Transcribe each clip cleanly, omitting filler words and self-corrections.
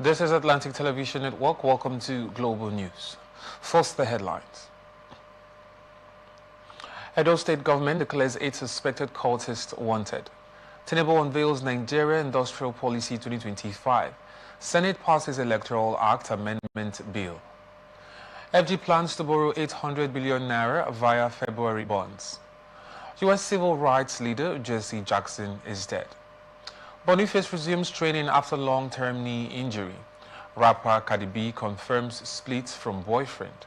This is Atlantic Television Network. Welcome to Global News. First, the headlines. Edo State government declares 8 suspected cultists wanted. Tinubu unveils Nigeria Industrial Policy 2025. Senate passes Electoral Act Amendment Bill. FG plans to borrow 800 billion naira via February bonds. U.S. civil rights leader Jesse Jackson is dead. Boniface resumes training after long-term knee injury. Rapper Cardi B confirms splits from boyfriend.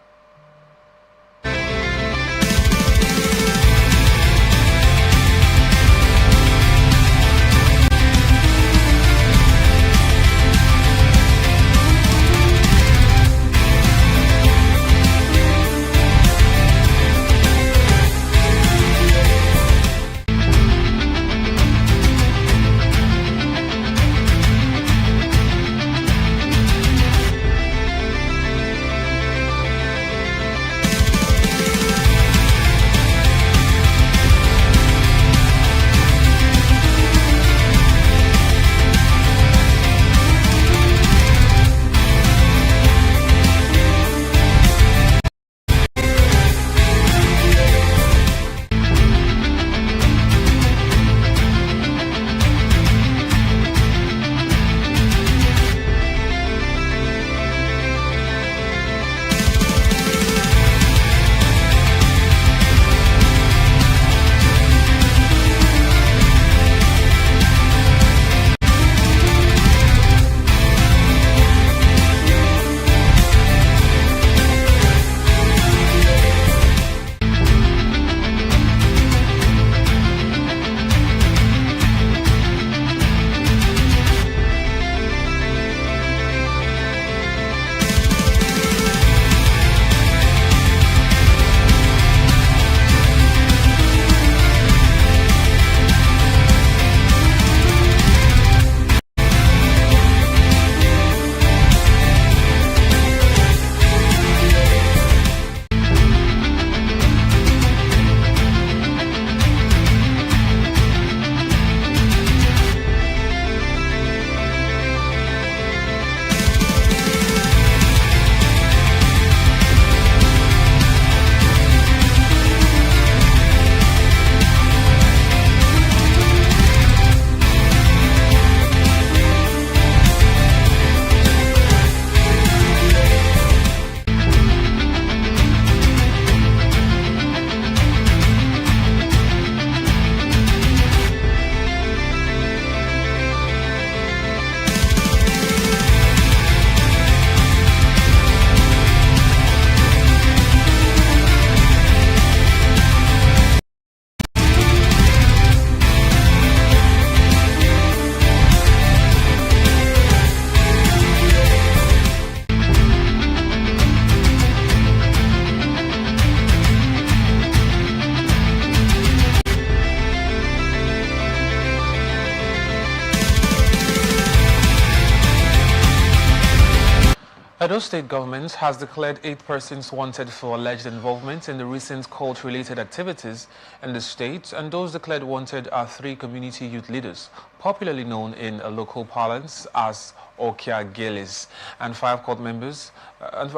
Edo State government has declared 8 persons wanted for alleged involvement in the recent cult-related activities in the state, and those declared wanted are 3 community youth leaders, popularly known in a local parlance as Okiageles, and 5 court members. I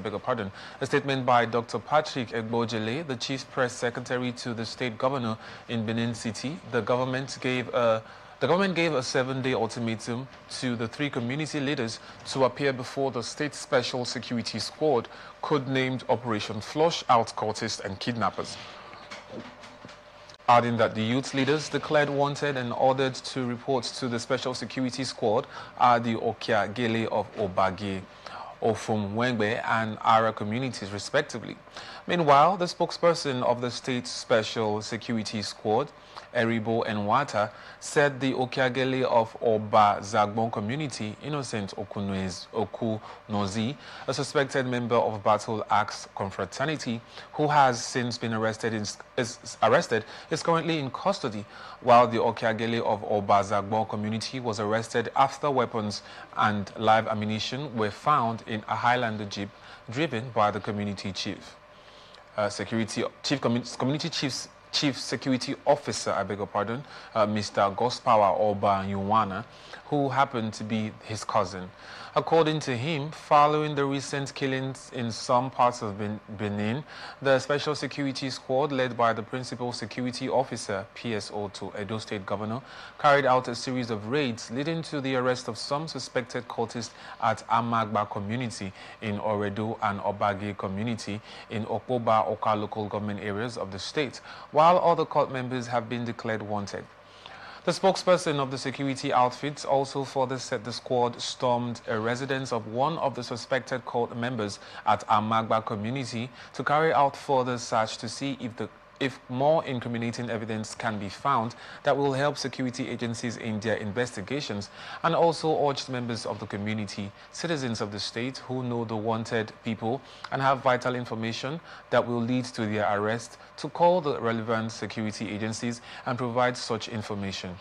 beg your pardon. A statement by Dr. Patrick Egbojele, the Chief Press Secretary to the State Governor in Benin City. The government gave a 7-day ultimatum to the 3 community leaders to appear before the State Special Security Squad, codenamed Operation Flush Out Cultists and Kidnappers, adding that the youth leaders declared wanted and ordered to report to the Special Security Squad are the Okiagele of Obage, Ofumwengbe and Ara communities, respectively. Meanwhile, the spokesperson of the State Special Security Squad, Eribo Enwata, said the Okiagele of Oba Zagbon community, Innocent Okunozi, a suspected member of Battle Axe Confraternity, who has since been arrested, is currently in custody, while the Okiagele of Oba Zagbon community was arrested after weapons and live ammunition were found in a Highlander jeep driven by the community chief. Community chief's Chief Security Officer, I beg your pardon, Mr. Gospawa Oba Yuwana, who happened to be his cousin. According to him, following the recent killings in some parts of Benin, the Special Security Squad, led by the Principal Security Officer, PSO to Edo State Governor, carried out a series of raids leading to the arrest of some suspected cultists at Amagba community in Oredo and Obage community in Okpoba Oka local government areas of the state, while other cult members have been declared wanted. The spokesperson of the security outfits also further said the squad stormed a residence of one of the suspected cult members at Amagba community to carry out further search to see if more incriminating evidence can be found that will help security agencies in their investigations, and also urged members of the community, citizens of the state who know the wanted people and have vital information that will lead to their arrest to call the relevant security agencies and provide such information.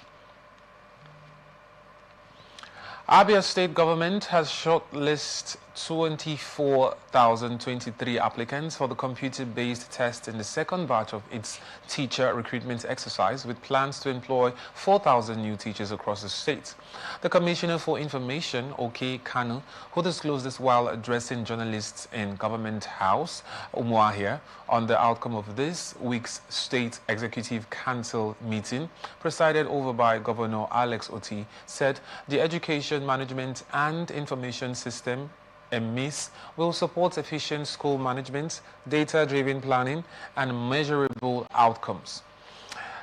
Abia State Government has shortlisted 24,023 applicants for the computer-based test in the second batch of its teacher recruitment exercise, with plans to employ 4,000 new teachers across the state. The Commissioner for Information, OK Kanu, who disclosed this while addressing journalists in Government House, Umuahia, on the outcome of this week's State Executive Council meeting, presided over by Governor Alex Oti, said the Education Management and Information System MIS will support efficient school management, data-driven planning, and measurable outcomes.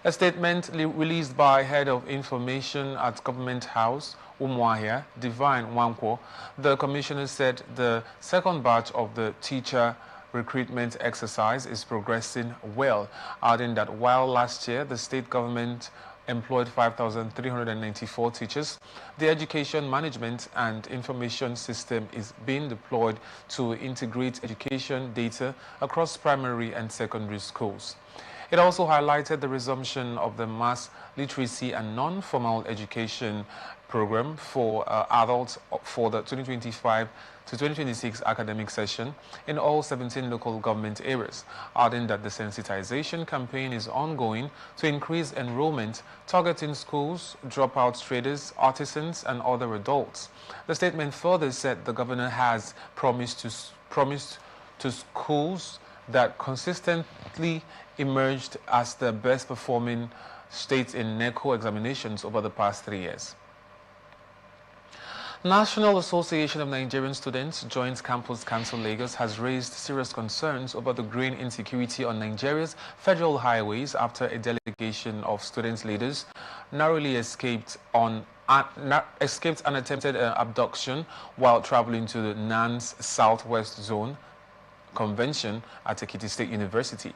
A statement released by Head of Information at Government House, Umuahia, Divine Wankwo, the Commissioner said the second batch of the teacher recruitment exercise is progressing well, adding that while last year the state government employed 5,394 teachers, the education management and information system is being deployed to integrate education data across primary and secondary schools. It also highlighted the resumption of the mass literacy and non-formal education program for adults for the 2025 to 2026 academic session in all 17 local government areas, adding that the sensitization campaign is ongoing to increase enrollment, targeting schools, dropout traders, artisans, and other adults. The statement further said the governor has promised to schools that consistently emerged as the best performing states in NECO examinations over the past 3 years. National Association of Nigerian Students Joint Campus Council Lagos has raised serious concerns over the growing insecurity on Nigeria's federal highways after a delegation of student leaders narrowly escaped an attempted abduction while traveling to the NAN's Southwest Zone Convention at Ekiti State University.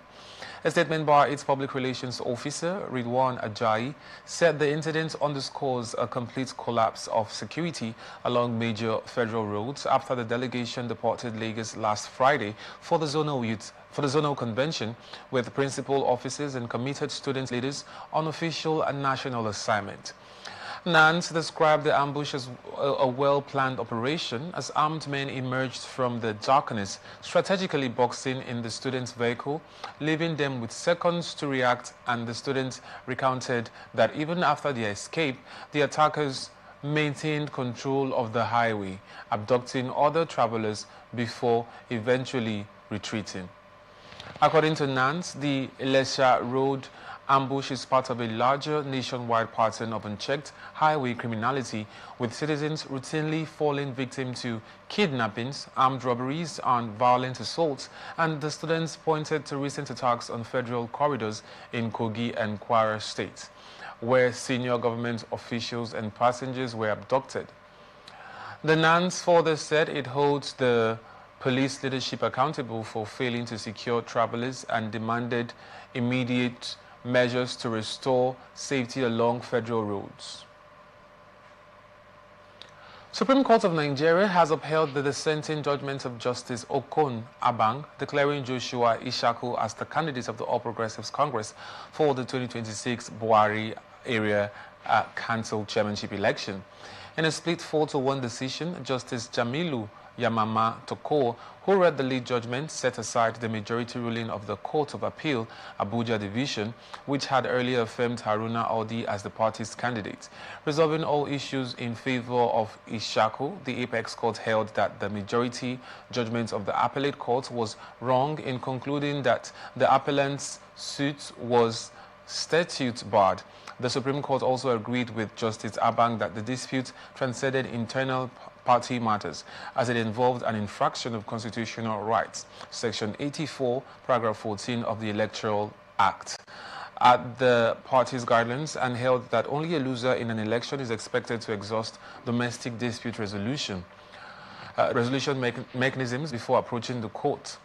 A statement by its public relations officer, Ridwan Ajayi, said the incident underscores a complete collapse of security along major federal roads after the delegation departed Lagos last Friday for the zonal convention with principal officers and committed student leaders on official and national assignment. Nance described the ambush as a well-planned operation as armed men emerged from the darkness, strategically boxing in the students' vehicle, leaving them with seconds to react, and the students recounted that even after their escape, the attackers maintained control of the highway, abducting other travelers before eventually retreating. According to Nance, the Ilesha Road ambush is part of a larger nationwide pattern of unchecked highway criminality, with citizens routinely falling victim to kidnappings, armed robberies, and violent assaults, and the students pointed to recent attacks on federal corridors in Kogi and Kwara states, where senior government officials and passengers were abducted. The NANS further said it holds the police leadership accountable for failing to secure travelers and demanded immediate measures to restore safety along federal roads. Supreme Court of Nigeria has upheld the dissenting judgment of Justice Okon Abang, declaring Joshua Ishaku as the candidate of the All Progressives Congress for the 2026 Buhari Area Council Chairmanship election. In a split 4-1 decision, Justice Jamilu Yamama Toko, who read the lead judgment, set aside the majority ruling of the Court of Appeal, Abuja Division, which had earlier affirmed Haruna Audi as the party's candidate. Resolving all issues in favor of Ishaku, the Apex Court held that the majority judgment of the appellate court was wrong in concluding that the appellant's suit was statute barred. The Supreme Court also agreed with Justice Abang that the dispute transcended internal party matters as it involved an infraction of constitutional rights, Section 84, Paragraph 14 of the Electoral Act, at the party's guidelines, and held that only a loser in an election is expected to exhaust domestic dispute resolution mechanisms before approaching the court,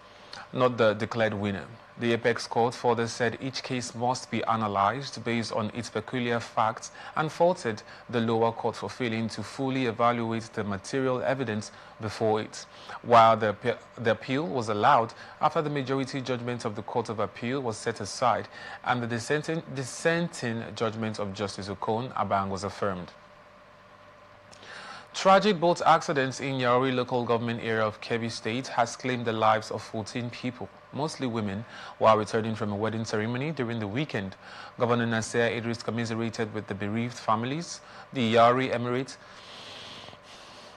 not the declared winner. The Apex Court further said each case must be analyzed based on its peculiar facts and faulted the lower court for failing to fully evaluate the material evidence before it. While the appeal was allowed after the majority judgment of the Court of Appeal was set aside and the dissenting judgment of Justice Okon Abang was affirmed. Tragic boat accidents in Yauri local government area of Kebbi State has claimed the lives of 14 people, mostly women, while returning from a wedding ceremony during the weekend. Governor Nasser Idris commiserated with the bereaved families, the Yauri Emirate,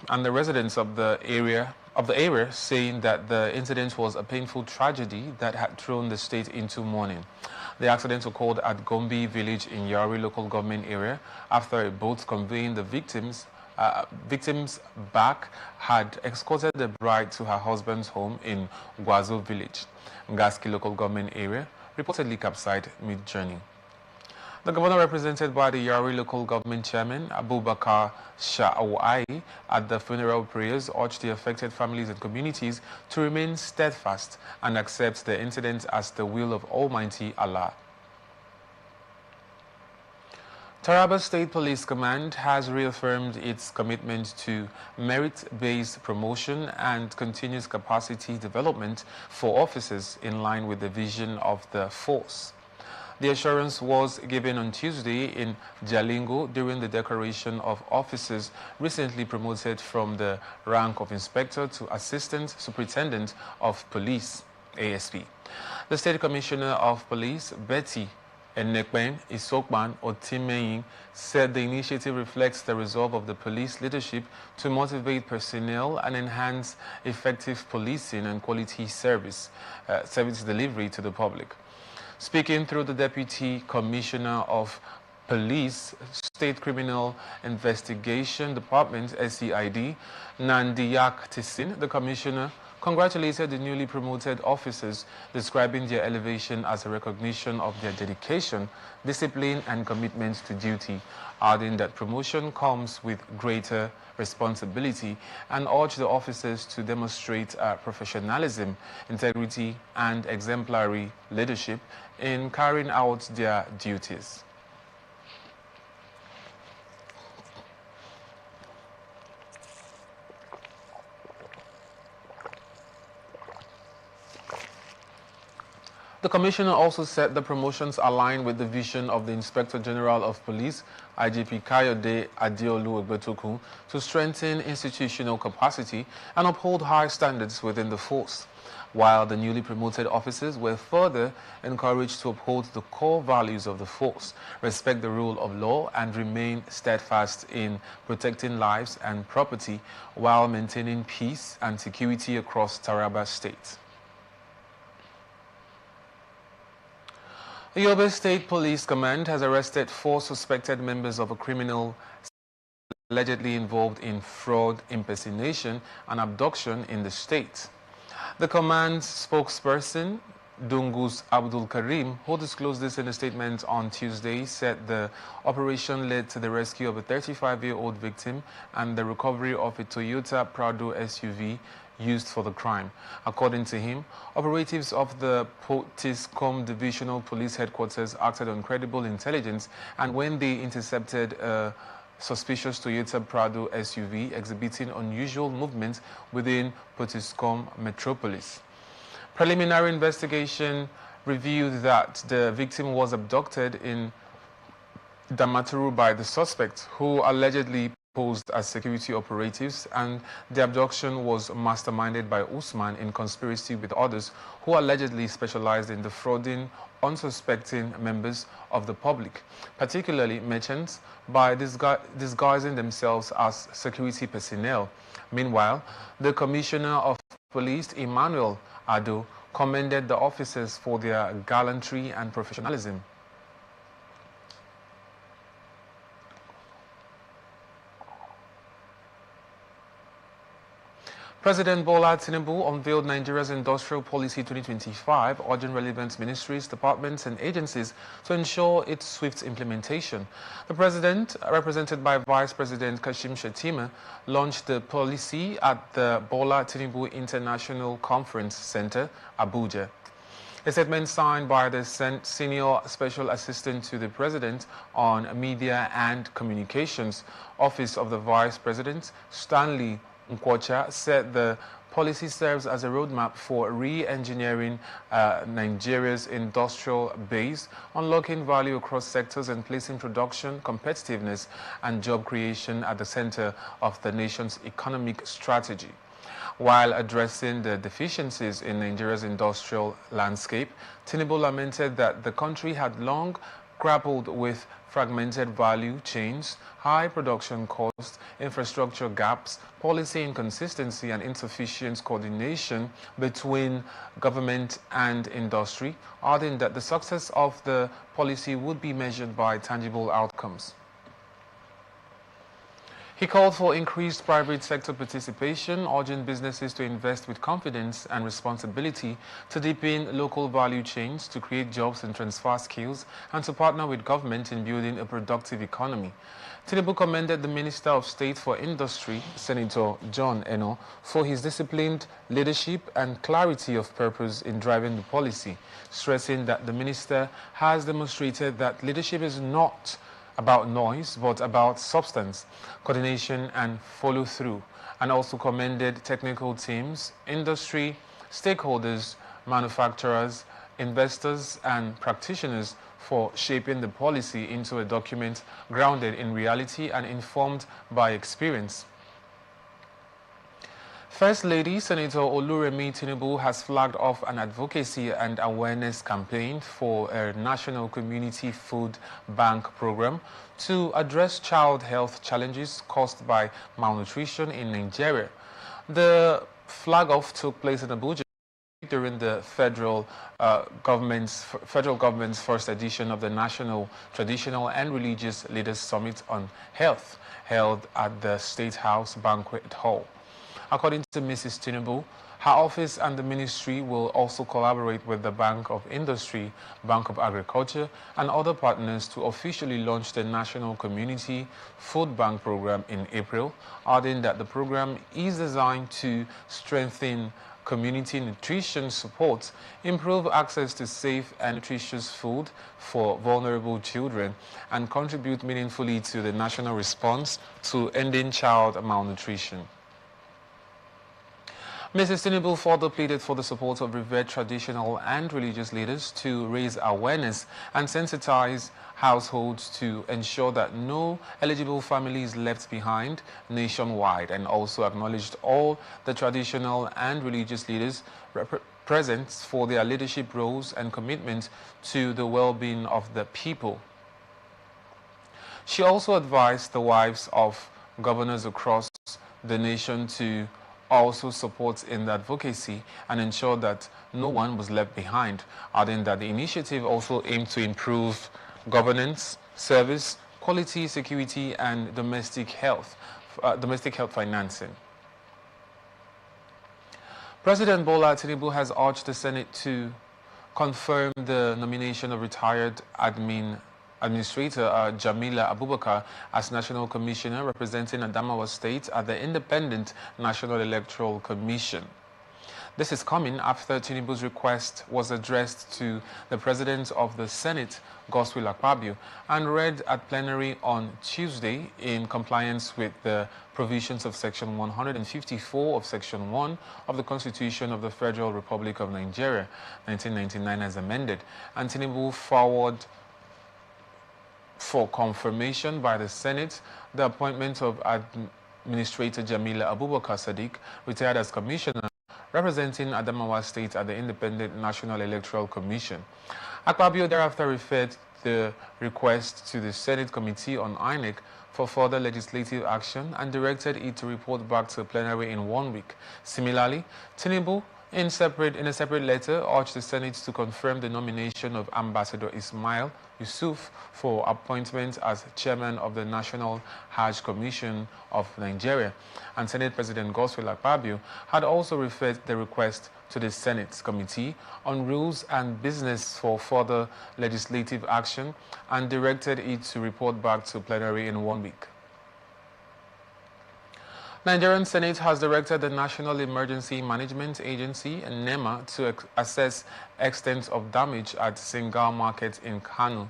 and the residents of the area, saying that the incident was a painful tragedy that had thrown the state into mourning. The accident occurred at Gombe village in Yauri local government area after a boat conveying the victims back had escorted the bride to her husband's home in Gwazo village, Ngaski local government area, reportedly capsized mid-journey. The governor, represented by the Yauri local government chairman, Abubakar Sha'awai, at the funeral prayers, urged the affected families and communities to remain steadfast and accept the incident as the will of Almighty Allah. Taraba State Police Command has reaffirmed its commitment to merit-based promotion and continuous capacity development for officers in line with the vision of the force. The assurance was given on Tuesday in Jalingo during the decoration of officers recently promoted from the rank of Inspector to Assistant Superintendent of Police, ASP. The State Commissioner of Police, Betty Enekben Isokban Otimeyin, said the initiative reflects the resolve of the police leadership to motivate personnel and enhance effective policing and quality service delivery to the public. Speaking through the Deputy Commissioner of Police, State Criminal Investigation Department, SCID, Nandiyak Tisin, the Commissioner congratulated the newly promoted officers, describing their elevation as a recognition of their dedication, discipline, and commitment to duty, adding that promotion comes with greater responsibility, and urged the officers to demonstrate professionalism, integrity, and exemplary leadership in carrying out their duties. The Commissioner also said the promotions align with the vision of the Inspector General of Police, IGP Kayode Adeolu Ogbetokun, to strengthen institutional capacity and uphold high standards within the force, while the newly promoted officers were further encouraged to uphold the core values of the force, respect the rule of law, and remain steadfast in protecting lives and property while maintaining peace and security across Taraba State. The Yobe State Police Command has arrested 4 suspected members of a criminal allegedly involved in fraud, impersonation, and abduction in the state. The command's spokesperson, Dungus Abdul Karim, who disclosed this in a statement on Tuesday, said the operation led to the rescue of a 35-year-old victim and the recovery of a Toyota Prado SUV used for the crime. According to him, operatives of the Potiskum Divisional Police Headquarters acted on credible intelligence, and when they intercepted a suspicious Toyota Prado SUV exhibiting unusual movements within Potiskum Metropolis. Preliminary investigation revealed that the victim was abducted in Damaturu by the suspect, who allegedly posed as security operatives, and the abduction was masterminded by Usman in conspiracy with others who allegedly specialized in defrauding unsuspecting members of the public, particularly merchants, by disguising themselves as security personnel. Meanwhile, the Commissioner of Police, Emmanuel Ado, commended the officers for their gallantry and professionalism. President Bola Tinubu unveiled Nigeria's Industrial Policy 2025, urging relevant ministries, departments and agencies to ensure its swift implementation. The president, represented by Vice President Kashim Shettima, launched the policy at the Bola Tinubu International Conference Center, Abuja. A statement signed by the Senior Special Assistant to the President on Media and Communications, Office of the Vice President, Stanley Nkwocha, said the policy serves as a roadmap for re-engineering Nigeria's industrial base, unlocking value across sectors and placing production, competitiveness and job creation at the center of the nation's economic strategy. While addressing the deficiencies in Nigeria's industrial landscape, Tinubu lamented that the country had long grappled with fragmented value chains, high production costs, infrastructure gaps, policy inconsistency and insufficient coordination between government and industry, adding that the success of the policy would be measured by tangible outcomes. He called for increased private sector participation, urging businesses to invest with confidence and responsibility, to deepen local value chains, to create jobs and transfer skills, and to partner with government in building a productive economy. Tinubu commended the Minister of State for Industry, Senator John Eno, for his disciplined leadership and clarity of purpose in driving the policy, stressing that the minister has demonstrated that leadership is not about noise, but about substance, coordination and follow-through, and also commended technical teams, industry, stakeholders, manufacturers, investors and practitioners for shaping the policy into a document grounded in reality and informed by experience. First Lady Senator Oluremi Tinubu has flagged off an advocacy and awareness campaign for a national community food bank program to address child health challenges caused by malnutrition in Nigeria. The flag off took place in Abuja during the federal government's first edition of the National Traditional and Religious Leaders Summit on Health, held at the State House Banquet Hall. According to Mrs. Tinubu, her office and the ministry will also collaborate with the Bank of Industry, Bank of Agriculture, and other partners to officially launch the National Community Food Bank program in April, adding that the program is designed to strengthen community nutrition support, improve access to safe and nutritious food for vulnerable children, and contribute meaningfully to the national response to ending child malnutrition. Mrs. Tinubu further pleaded for the support of revered traditional and religious leaders to raise awareness and sensitize households to ensure that no eligible family is left behind nationwide, and also acknowledged all the traditional and religious leaders present for their leadership roles and commitment to the well-being of the people. She also advised the wives of governors across the nation to also support in the advocacy and ensure that no one was left behind, adding that the initiative also aimed to improve governance, service, quality, security, and domestic health financing. President Bola Tinubu has urged the Senate to confirm the nomination of retired Administrator Jamila Abubakar as National Commissioner representing Adamawa State at the Independent National Electoral Commission. This is coming after Tinubu's request was addressed to the President of the Senate, Godswill Akpabio, and read at plenary on Tuesday in compliance with the provisions of Section 154 of Section 1 of the Constitution of the Federal Republic of Nigeria, 1999 as amended, and Tinubu for confirmation by the Senate the appointment of Administrator Jamila Abubakar Sadiq, retired as Commissioner representing Adamawa State at the Independent National Electoral Commission. Akpabio thereafter referred the request to the Senate Committee on INEC for further legislative action and directed it to report back to plenary in 1 week. Similarly, Tinubu, in a separate letter, urged the Senate to confirm the nomination of Ambassador Ismail Yusuf for appointment as chairman of the National Hajj Commission of Nigeria. And Senate President Godswill Akpabio had also referred the request to the Senate Committee on Rules and Business for further legislative action and directed it to report back to plenary in 1 week. Nigerian Senate has directed the National Emergency Management Agency, NEMA, to assess extent of damage at Singal Market in Kano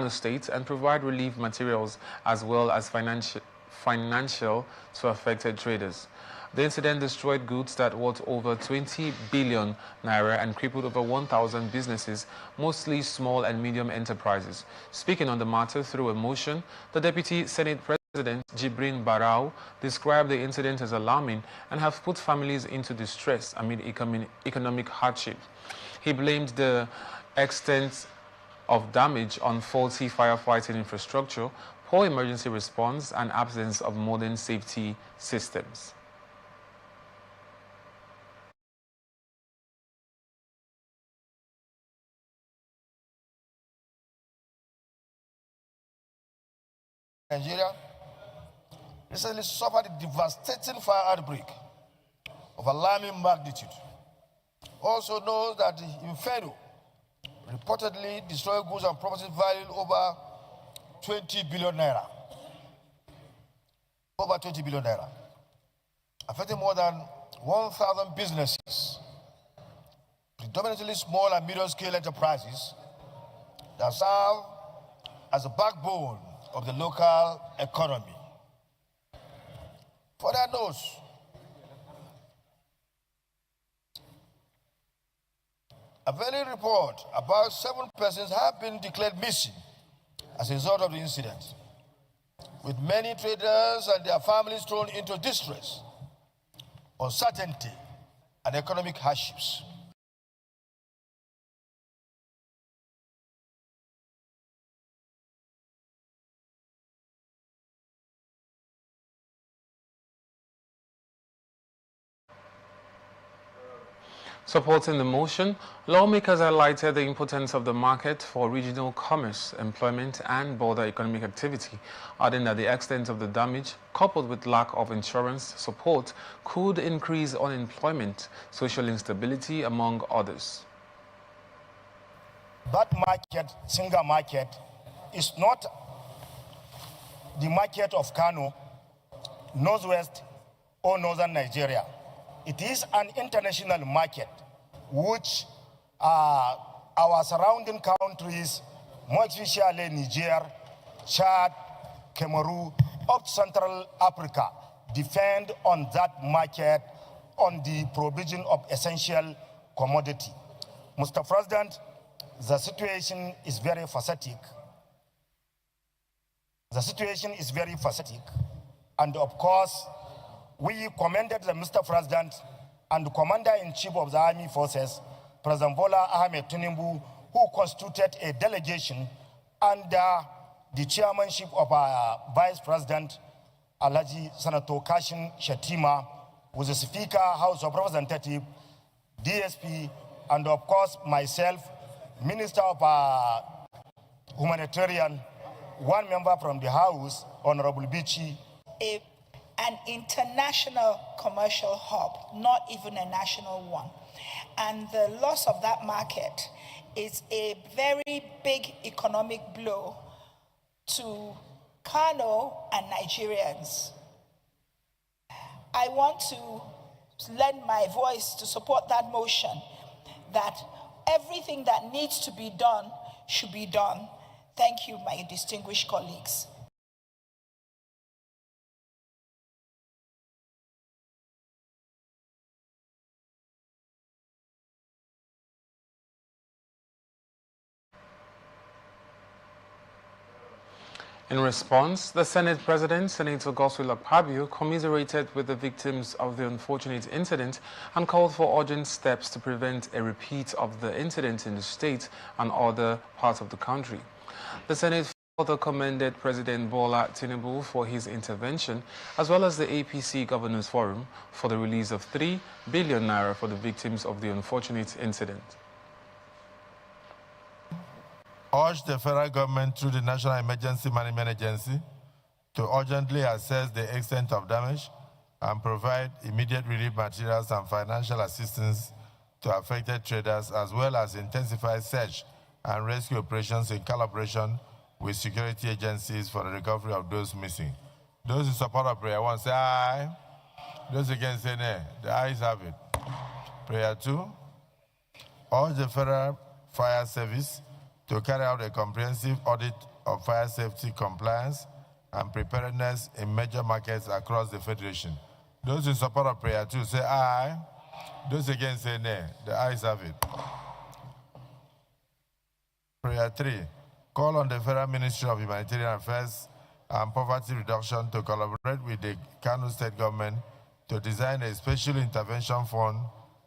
State and provide relief materials as well as financial to affected traders. The incident destroyed goods that worth over 20 billion naira and crippled over 1,000 businesses, mostly small and medium enterprises. Speaking on the matter through a motion, the Deputy Senate President Jibrin Barau described the incident as alarming and have put families into distress amid economic hardship. He blamed the extent of damage on faulty firefighting infrastructure, poor emergency response, and absence of modern safety systems. Nigeria recently suffered a devastating fire outbreak of alarming magnitude. Also knows that the Inferno reportedly destroyed goods and property valued over 20 billion naira. Over 20 billion naira. Affecting more than 1,000 businesses, predominantly small and medium-scale enterprises that serve as a backbone of the local economy. Further notes, a very report about 7 persons have been declared missing as a result of the incident, with many traders and their families thrown into distress, uncertainty, and economic hardships. Supporting the motion, lawmakers highlighted the importance of the market for regional commerce, employment, and border economic activity, adding that the extent of the damage, coupled with lack of insurance support, could increase unemployment, social instability, among others. That market, single market, is not the market of Kano, Northwest, or Northern Nigeria. It is an international market which our surrounding countries, more especially Niger, Chad, Cameroon, up Central Africa, depend on that market on the provision of essential commodity. Mr. President, the situation is very facetic. The situation is very facetic, and of course, we commended the Mr. President and the Commander-in-Chief of the Army Forces, President Bola Ahmed Tinubu, who constituted a delegation under the chairmanship of our Vice President, Alhaji Senator Kashim Shettima, with the Speaker, House of Representatives, DSP, and of course myself, Minister of Humanitarian, one member from the House, Honorable Bichi. An international commercial hub, not even a national one. And the loss of that market is a very big economic blow to Kano and Nigerians. I want to lend my voice to support that motion, that everything that needs to be done should be done. Thank you, my distinguished colleagues. In response, the Senate President, Senator Godswill Akpabio, commiserated with the victims of the unfortunate incident and called for urgent steps to prevent a repeat of the incident in the state and other parts of the country. The Senate further commended President Bola Tinubu for his intervention, as well as the APC Governors Forum for the release of 3 billion naira for the victims of the unfortunate incident. Urge the federal government through the National Emergency Management Agency to urgently assess the extent of damage and provide immediate relief materials and financial assistance to affected traders, as well as intensify search and rescue operations in collaboration with security agencies for the recovery of those missing. Those in support of prayer 1 say aye. Those against say nay. The ayes have it. Prayer 2. Urge the Federal Fire Service to carry out a comprehensive audit of fire safety compliance and preparedness in major markets across the Federation. Those in support of prayer 2 say aye. Those against say nay. The ayes have it. Prayer 3. Call on the Federal Ministry of Humanitarian Affairs and Poverty Reduction to collaborate with the Kano State Government to design a special intervention fund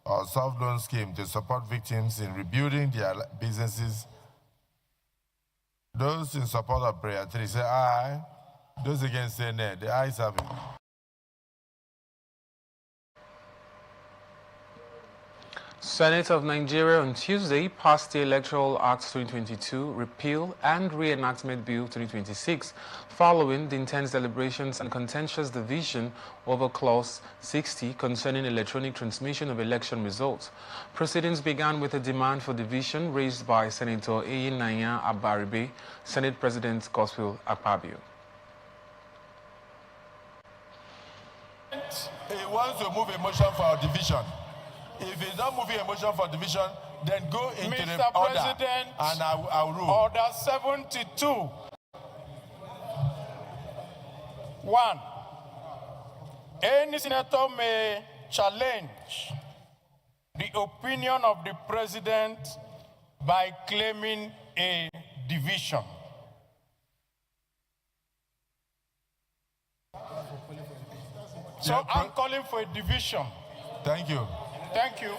or soft loan scheme to support victims in rebuilding their businesses. Those in support of prayer 3 say aye. Those against say nay. The ayes have it. Senate of Nigeria on Tuesday passed the Electoral Act 2022 Repeal and Reenactment Bill 2026 following the intense deliberations and contentious division over Clause 60 concerning electronic transmission of election results. Proceedings began with a demand for division raised by Senator Eyinaya Abaribe, Senate President Godswill Akpabio. He wants to move a motion for division. If he's not moving a motion for division, then go into Mr. the order, President, and I'll rule. Order 72. 1. Any senator may challenge the opinion of the President by claiming a division. So I'm calling for a division. Thank you. Thank you.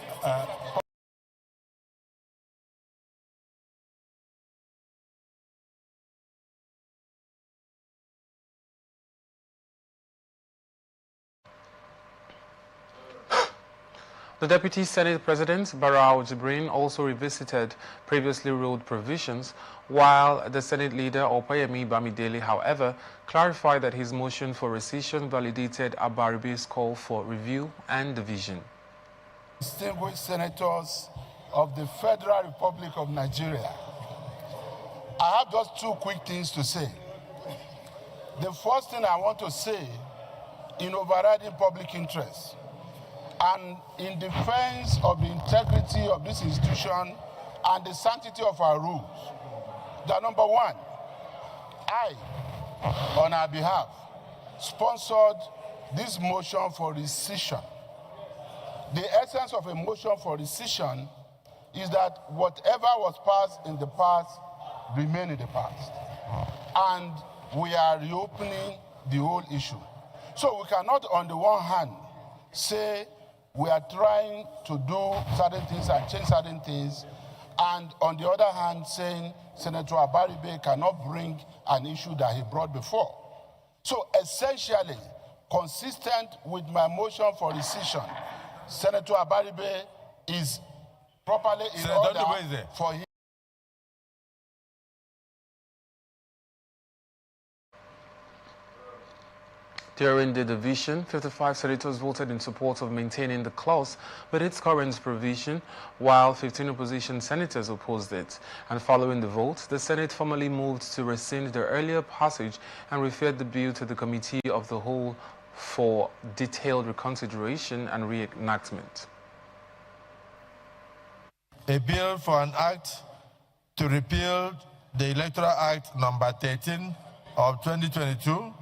The Deputy Senate President, Barau Jibrin, also revisited previously ruled provisions, while the Senate leader, Opayemi Bamidele, however, clarified that his motion for rescission validated Abaribe's call for review and division. Distinguished senators of the Federal Republic of Nigeria, I have just 2 quick things to say. The first thing I want to say, in overriding public interest and in defense of the integrity of this institution and the sanctity of our rules, that number 1, I, on our behalf, sponsored this motion for rescission. The essence of a motion for rescission is that whatever was passed in the past remain in the past. And we are reopening the whole issue. So we cannot, on the one hand, say we are trying to do certain things and change certain things, and on the other hand, saying Senator Abaribe cannot bring an issue that he brought before. So essentially, consistent with my motion for rescission, Senator Abaribe is properly in order for him. During the division, 55 senators voted in support of maintaining the clause with its current provision, while 15 opposition senators opposed it. And following the vote, the Senate formally moved to rescind the earlier passage and referred the bill to the Committee of the Whole for detailed reconsideration and reenactment. A bill for an act to repeal the Electoral Act number 13 of 2022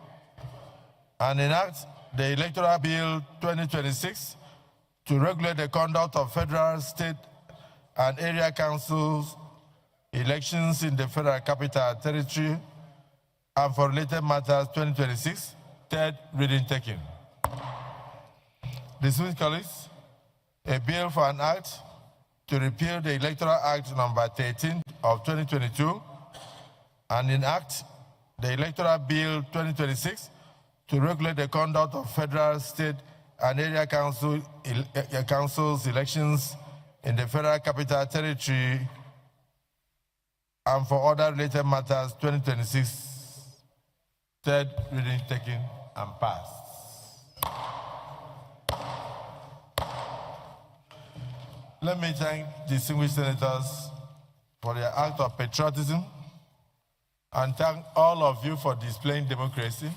and enact the Electoral Bill 2026 to regulate the conduct of federal, state, and area councils elections in the Federal Capital Territory and for related matters 2026, third reading taken. Distinguished colleagues, a bill for an act to repeal the Electoral Act number 13 of 2022 and enact the Electoral Bill 2026 to regulate the conduct of federal, state, and area councils elections in the Federal Capital Territory and for other related matters 2026, third reading taken and passed. Let me thank distinguished senators for their act of patriotism and thank all of you for displaying democracy,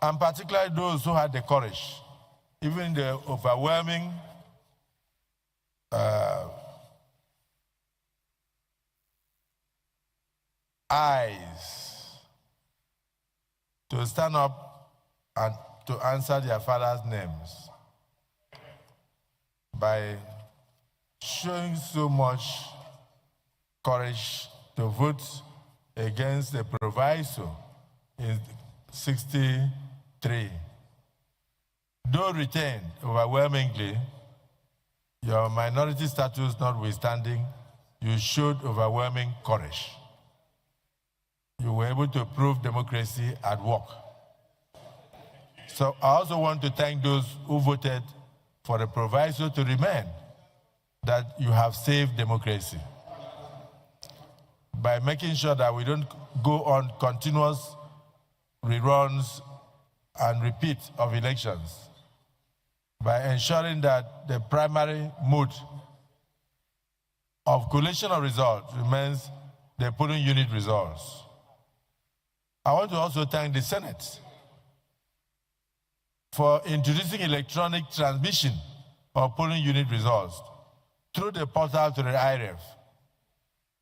and particularly those who had the courage, even in the overwhelming eyes, to stand up and to answer their father's names by showing so much courage to vote against the proviso in 63. Though retained overwhelmingly, your minority status notwithstanding, you showed overwhelming courage. You were able to prove democracy at work. So I also want to thank those who voted for the proviso to remain, that you have saved democracy by making sure that we don't go on continuous reruns and repeat of elections, by ensuring that the primary mode of collation of results remains the polling unit results. I want to also thank the Senate for introducing electronic transmission of polling unit results through the portal to the IREF,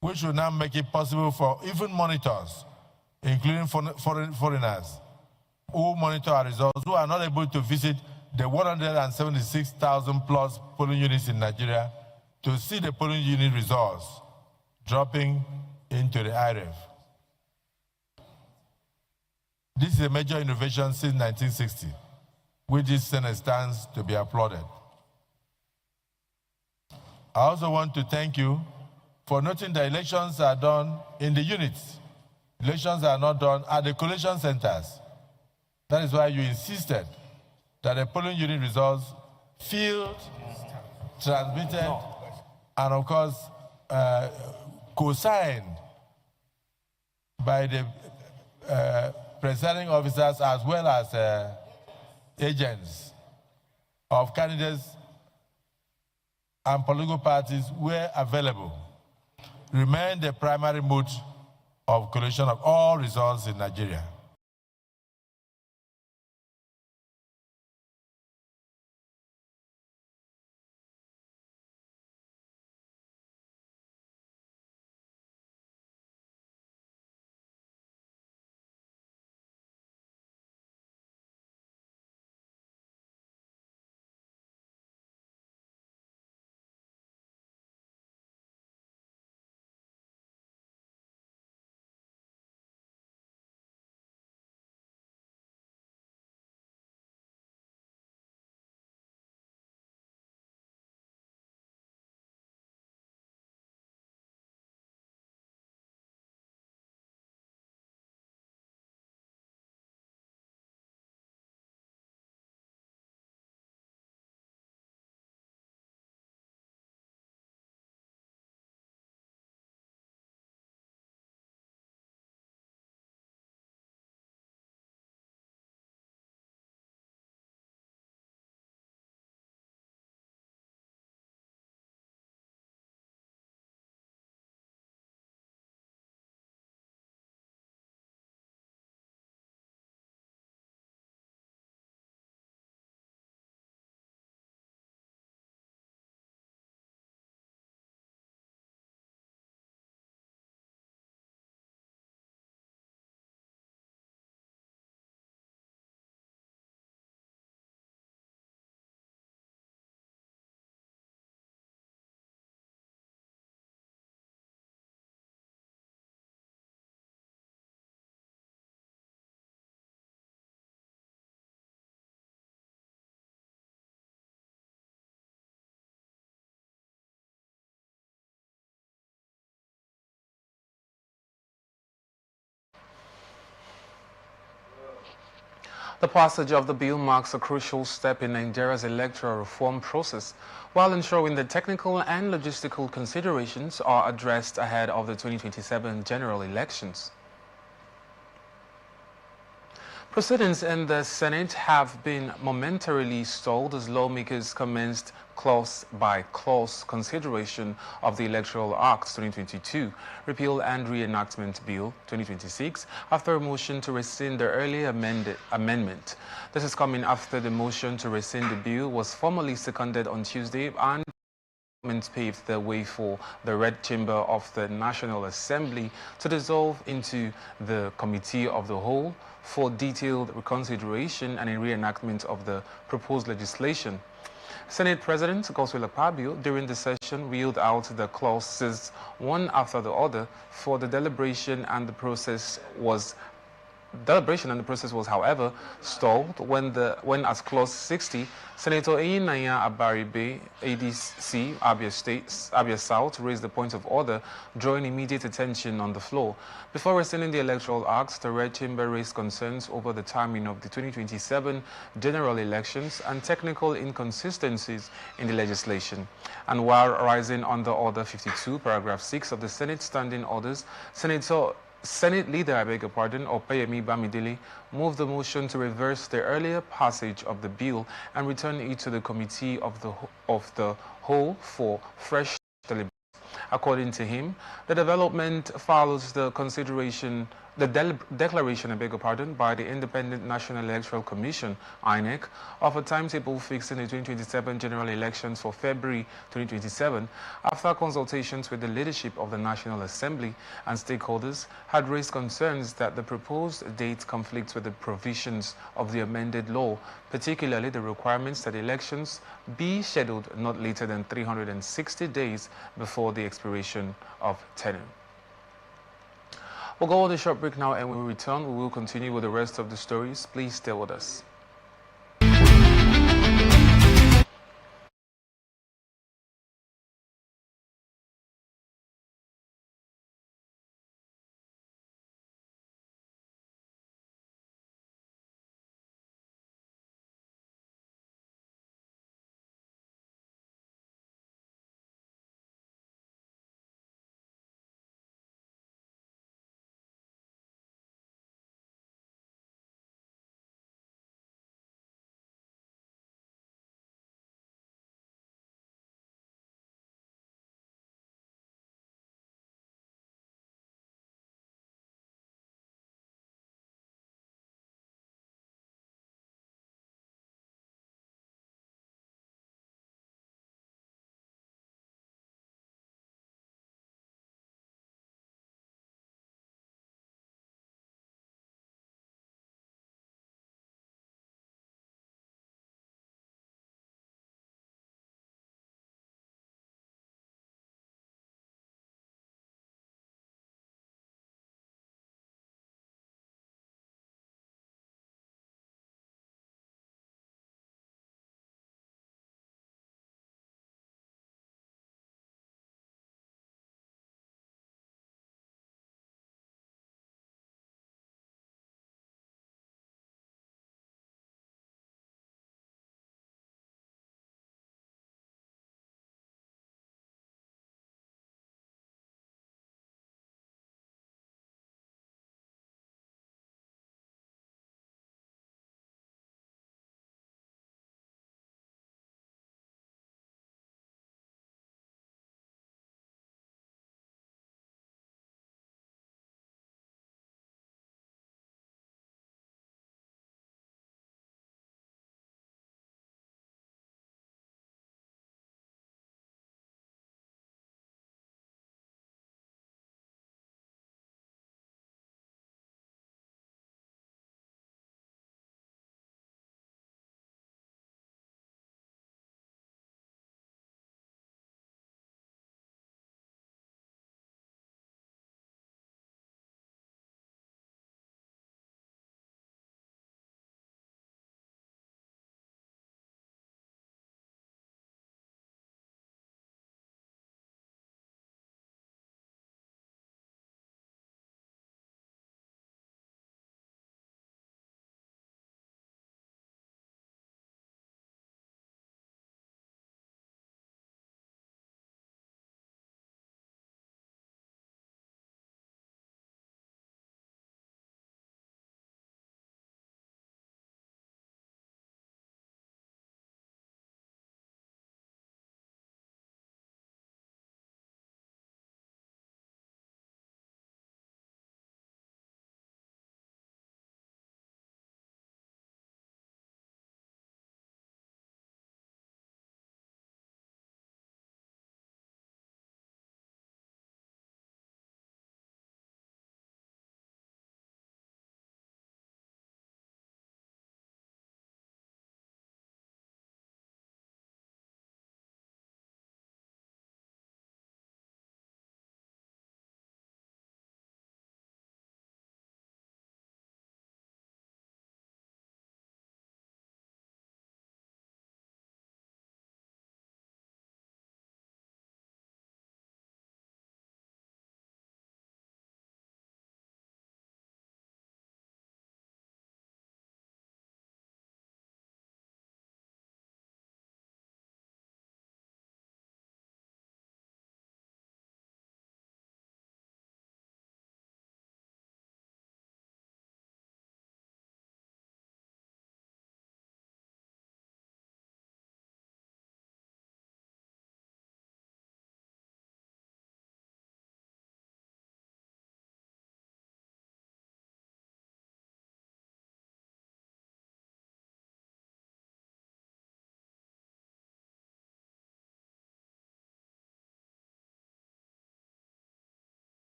which will now make it possible for even monitors, including foreigners, who monitor our results, who are not able to visit the 176,000 plus polling units in Nigeria, to see the polling unit results dropping into the IREF. This is a major innovation since 1960, which this Senate stands to be applauded. I also want to thank you for noting that elections are done in the units. Elections are not done at the collation centers. That is why you insisted that the polling unit results field, transmitted, and of course, co-signed by the presiding officers as well as agents of candidates and political parties where available, remain the primary mode of collation of all results in Nigeria. The passage of the bill marks a crucial step in Nigeria's electoral reform process, while ensuring that technical and logistical considerations are addressed ahead of the 2027 general elections. Proceedings in the Senate have been momentarily stalled as lawmakers commenced clause-by-clause consideration of the Electoral Act 2022, Repeal and Reenactment Bill 2026, after a motion to rescind the earlier amendment. This is coming after the motion to rescind the bill was formally seconded on Tuesday and paved the way for the Red Chamber of the National Assembly to dissolve into the Committee of the Whole for detailed reconsideration and a reenactment of the proposed legislation. Senate President Godswill Akpabio, during the session, reeled out the clauses one after the other for the deliberation, and the process was, however, stalled when at clause 60, Senator Eyinaya Abaribe, ADC, Abia South, raised the point of order, drawing immediate attention on the floor. Before rescinding the Electoral Act, the Red Chamber raised concerns over the timing of the 2027 general elections and technical inconsistencies in the legislation. And while rising under Order 52, paragraph 6 of the Senate Standing Orders, Senate Leader, Opeyemi Bamidele, moved the motion to reverse the earlier passage of the bill and return it to the Committee of the Whole for fresh deliberation. According to him, the development follows the declaration by the Independent National Electoral Commission, INEC, of a timetable fixing the 2027 general elections for February 2027, after consultations with the leadership of the National Assembly and stakeholders had raised concerns that the proposed date conflicts with the provisions of the amended law, particularly the requirements that elections be scheduled not later than 360 days before the expiration of tenure. We'll go on a short break now, and when we return, we will continue with the rest of the stories. Please stay with us.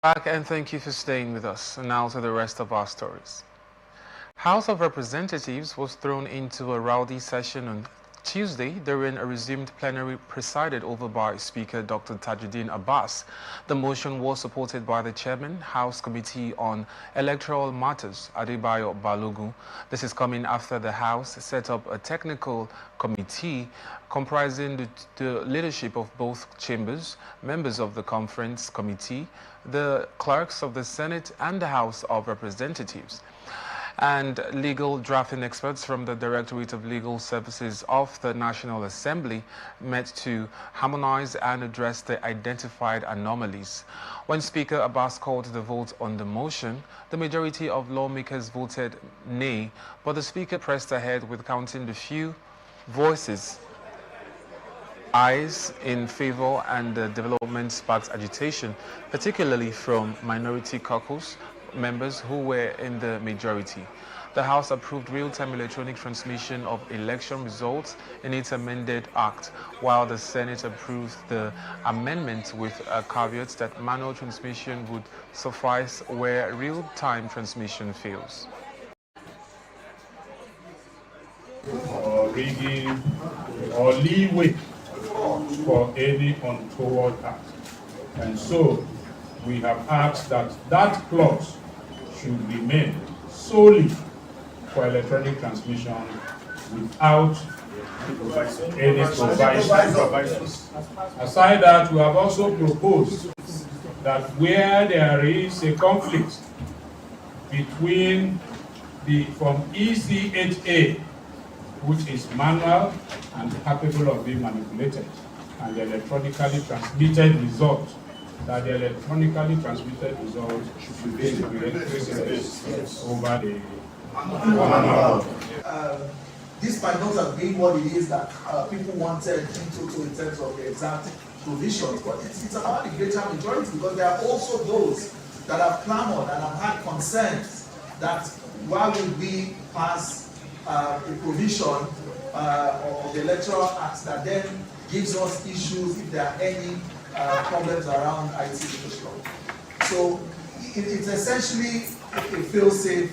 Back and thank you for staying with us. And now to the rest of our stories. House of Representatives was thrown into a rowdy session on Tuesday during a resumed plenary presided over by Speaker Dr. Tajuddin Abbas. The motion was supported by the Chairman, House Committee on Electoral Matters, Adebayo Balogun. This is coming after the House set up a technical committee comprising the leadership of both chambers, members of the conference committee, the clerks of the Senate and the House of Representatives, and legal drafting experts from the Directorate of Legal Services of the National Assembly met to harmonize and address the identified anomalies. When Speaker Abbas called the vote on the motion, the majority of lawmakers voted nay, but the Speaker pressed ahead with counting the few voices ayes in favor, and the development sparked agitation, particularly from minority caucus members who were in the majority. The House approved real-time electronic transmission of election results in its amended act, while the Senate approved the amendment with a caveat that manual transmission would suffice where real-time transmission fails. Or rigging or leeway for any untoward act. And so we have asked that that clause should remain solely for electronic transmission without any provisions. Aside that, we have also proposed that where there is a conflict between from ECHA, which is manual and capable of being manipulated, and the electronically transmitted result, that the electronically transmitted result should be precedence over the manual. This might not have been what it is that people wanted in terms of the exact provisions, but it's about the greater majority, because there are also those that have clamored and have had concerns that why would we pass a provision of the Electoral Act that then gives us issues if there are any problems around IT infrastructure. So it's essentially a fail-safe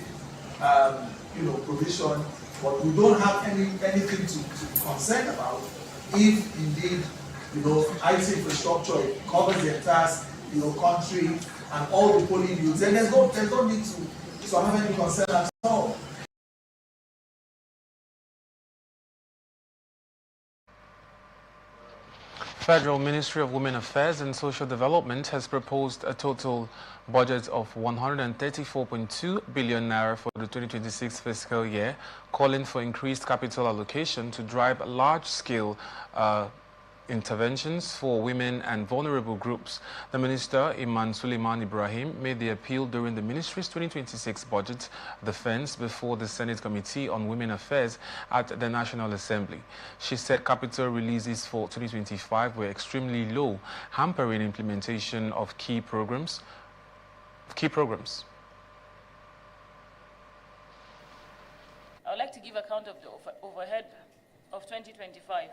provision, but we don't have anything to be concerned about if indeed IT infrastructure covers the entire country and all the polling units. Then there's no need to have any concern at all. Federal Ministry of Women Affairs and Social Development has proposed a total budget of 134.2 billion naira for the 2026 fiscal year, calling for increased capital allocation to drive large-scale interventions for women and vulnerable groups. The Minister, Iman Suleiman Ibrahim, made the appeal during the Ministry's 2026 budget defense before the Senate Committee on Women Affairs at the National Assembly. She said capital releases for 2025 were extremely low, hampering implementation of key programs. I would like to give account of the overhead of 2025.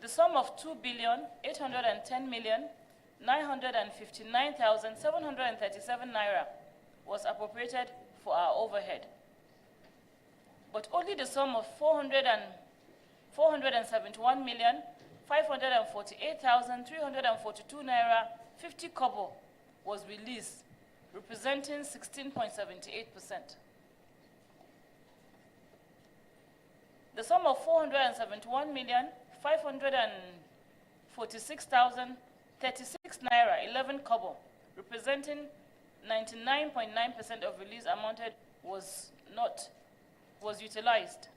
The sum of 2,810,959,737 naira was appropriated for our overhead, but only the sum of 471,548,342 naira 50 kobo was released, representing 16.78%. The sum of 471,546,036 naira 11 kobo, representing 99.9% of release amounted was utilized.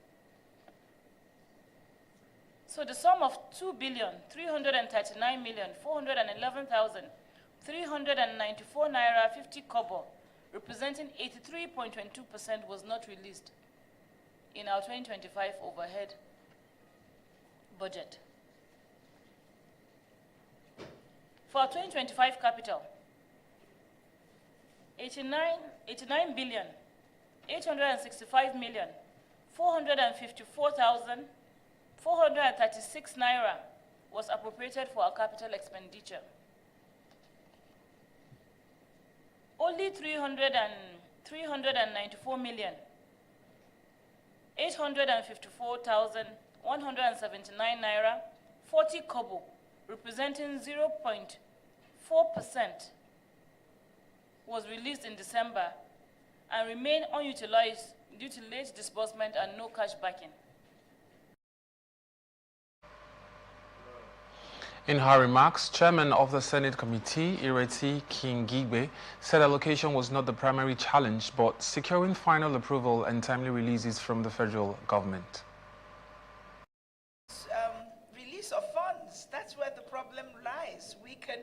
So the sum of 2,339,411,394 naira 50 kobo, representing 83.22%, was not released in our 2025 overhead budget. For our 2025 capital, 89,865,454,436 naira was appropriated for our capital expenditure. only 394,854,179 naira 40 kobo, representing 0.4%, was released in December and remained unutilized due to late disbursement and no cash backing. In her remarks, Chairman of the Senate Committee, Ireti Kingigbe, said allocation was not the primary challenge, but securing final approval and timely releases from the federal government. Release of funds, that's where the problem lies. We can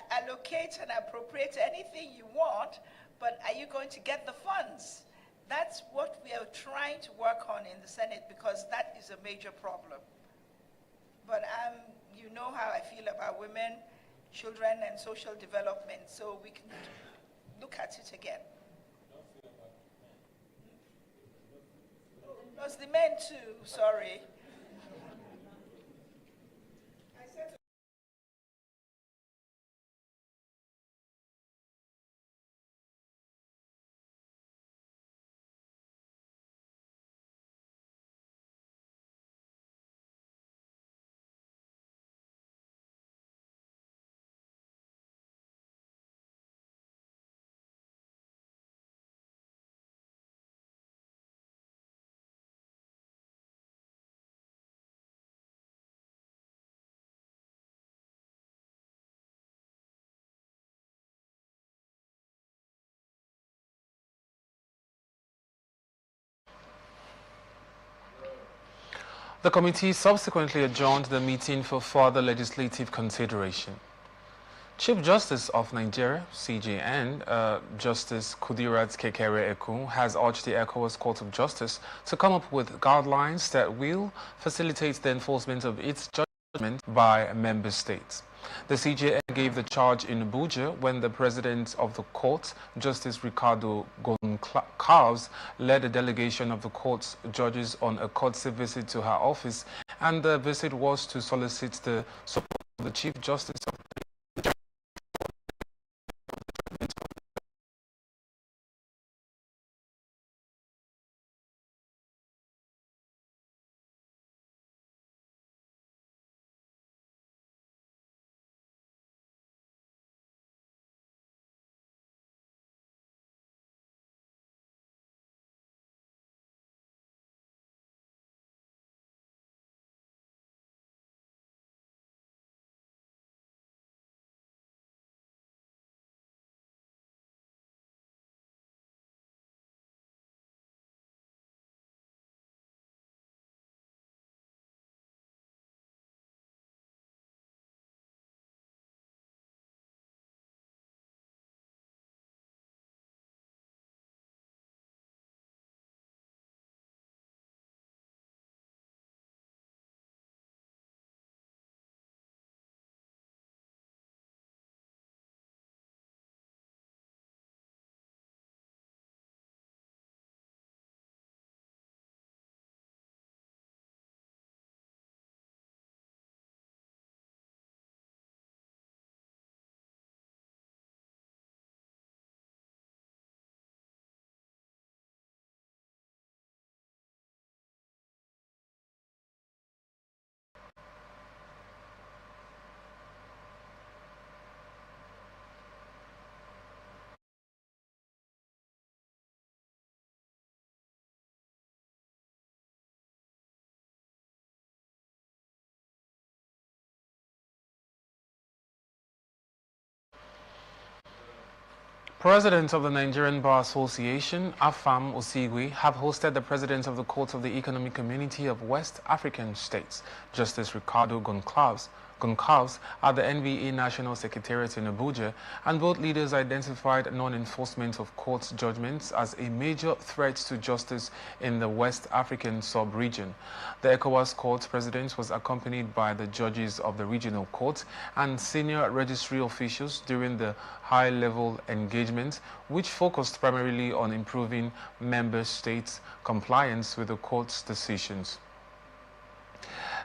allocate and appropriate anything you want, but are you going to get the funds? That's what we are trying to work on in the Senate, because that is a major problem. But you know how I feel about women, children, and social development, so we can look at it again. No, it's the men too, sorry. The committee subsequently adjourned the meeting for further legislative consideration. Chief Justice of Nigeria, CJN, Justice Kudirat Kekere-Ekun, has urged the ECOWAS Court of Justice to come up with guidelines that will facilitate the enforcement of its judgment by member states. The CJN gave the charge in Abuja when the president of the court, Justice Ricardo Goncalves, led a delegation of the court's judges on a courtesy visit to her office, and the visit was to solicit the support of the Chief Justice of President of the Nigerian Bar Association, Afam Osigwe, have hosted the President of the Court of the Economic Community of West African States, Justice Ricardo Goncalves, at the NBA National Secretariat in Abuja, and both leaders identified non-enforcement of court judgments as a major threat to justice in the West African sub-region. The ECOWAS Court President was accompanied by the judges of the regional court and senior registry officials during the high-level engagement, which focused primarily on improving member states' compliance with the court's decisions.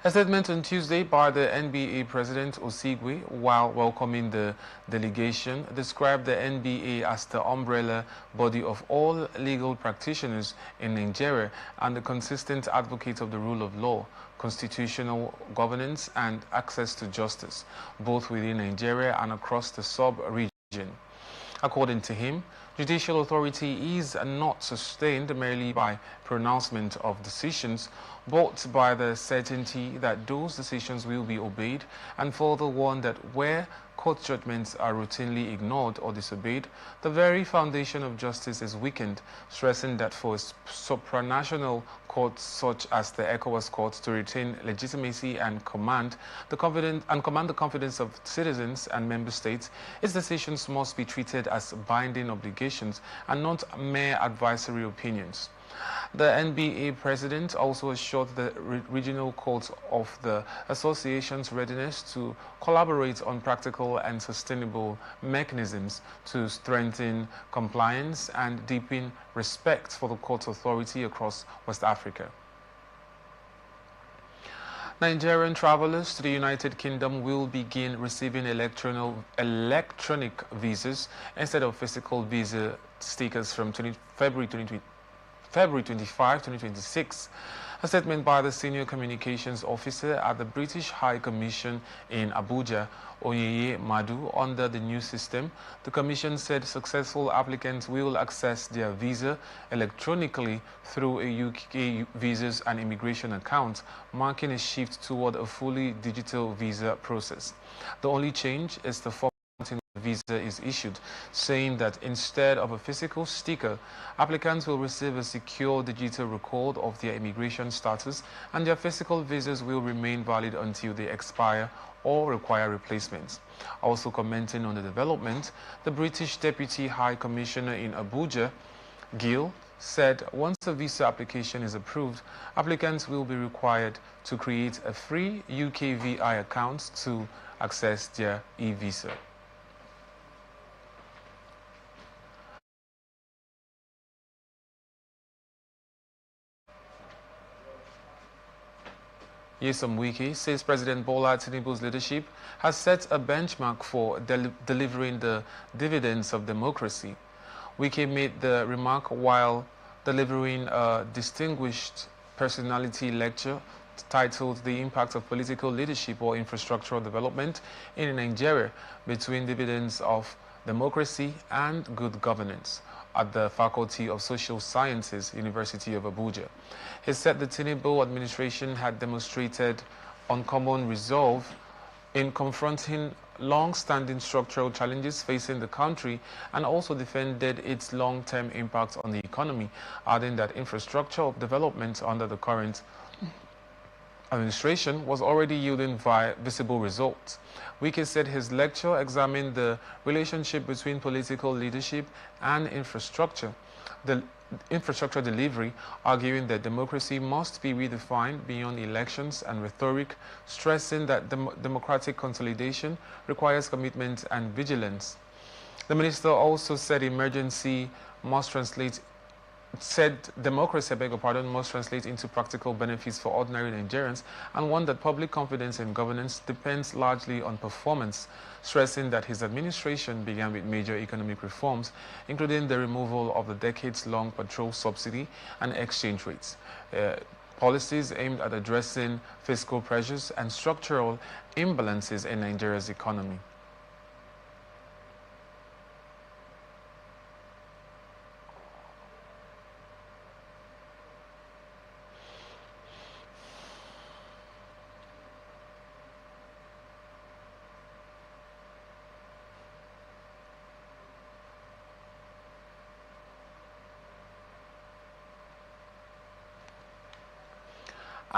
A statement on Tuesday by the NBA President Osigwe, while welcoming the delegation, described the NBA as the umbrella body of all legal practitioners in Nigeria and the consistent advocate of the rule of law, constitutional governance and access to justice, both within Nigeria and across the sub-region. According to him, judicial authority is not sustained merely by pronouncement of decisions, but by the certainty that those decisions will be obeyed, and further warned that where court judgments are routinely ignored or disobeyed, the very foundation of justice is weakened, stressing that for supranational courts such as the ECOWAS Court to retain legitimacy and command the confidence of citizens and member states, its decisions must be treated as binding obligations and not mere advisory opinions. The NBA president also assured the regional courts of the association's readiness to collaborate on practical and sustainable mechanisms to strengthen compliance and deepen respect for the court's authority across West Africa. Nigerian travelers to the United Kingdom will begin receiving electronic visas instead of physical visa stickers from February 25, 2026. A statement by the senior communications officer at the British High Commission in Abuja, Oyeye Madu, under the new system, the commission said successful applicants will access their visa electronically through a UK visas and immigration account, marking a shift toward a fully digital visa process. The only change is the format visa is issued, saying that instead of a physical sticker, applicants will receive a secure digital record of their immigration status, and their physical visas will remain valid until they expire or require replacements. Also commenting on the development, the British Deputy High Commissioner in Abuja, Gill, said once a visa application is approved, applicants will be required to create a free UKVI account to access their e-visa. Nyesom Wike says President Bola Tinubu's leadership has set a benchmark for delivering the dividends of democracy. Wike made the remark while delivering a distinguished personality lecture titled The Impact of Political Leadership or Infrastructural Development in Nigeria Between Dividends of Democracy and Good Governance at the Faculty of Social Sciences, University of Abuja. He said the Tinubu administration had demonstrated uncommon resolve in confronting long-standing structural challenges facing the country and also defended its long-term impact on the economy, adding that infrastructural development under the current administration was already yielding visible results. Wike said his lecture examined the relationship between political leadership and infrastructure delivery, arguing that democracy must be redefined beyond elections and rhetoric, stressing that democratic consolidation requires commitment and vigilance. The minister also said democracy must translate into practical benefits for ordinary Nigerians, and one that public confidence in governance depends largely on performance, stressing that his administration began with major economic reforms, including the removal of the decades-long petrol subsidy and exchange rates. Policies aimed at addressing fiscal pressures and structural imbalances in Nigeria's economy.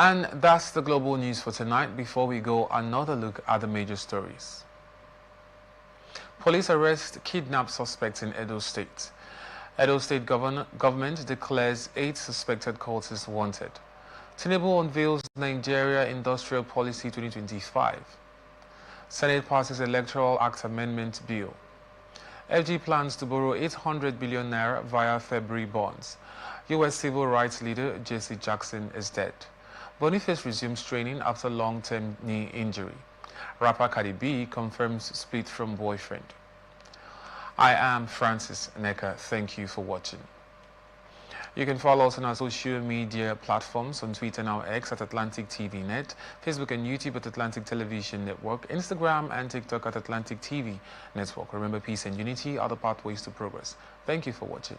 And that's the global news for tonight. Before we go, another look at the major stories. Police arrest kidnapped suspects in Edo State. Edo State government declares 8 suspected cultists wanted. Tinubu unveils Nigeria Industrial Policy 2025. Senate passes Electoral Act Amendment Bill. FG plans to borrow 800 billion naira via February bonds. U.S. civil rights leader Jesse Jackson is dead. Boniface resumes training after long-term knee injury. Rapper Cardi B confirms split from boyfriend. I am Francis Neka. Thank you for watching. You can follow us on our social media platforms on Twitter now X at Atlantic TV Net, Facebook and YouTube at Atlantic Television Network, Instagram and TikTok at Atlantic TV Network. Remember, peace and unity are the pathways to progress. Thank you for watching.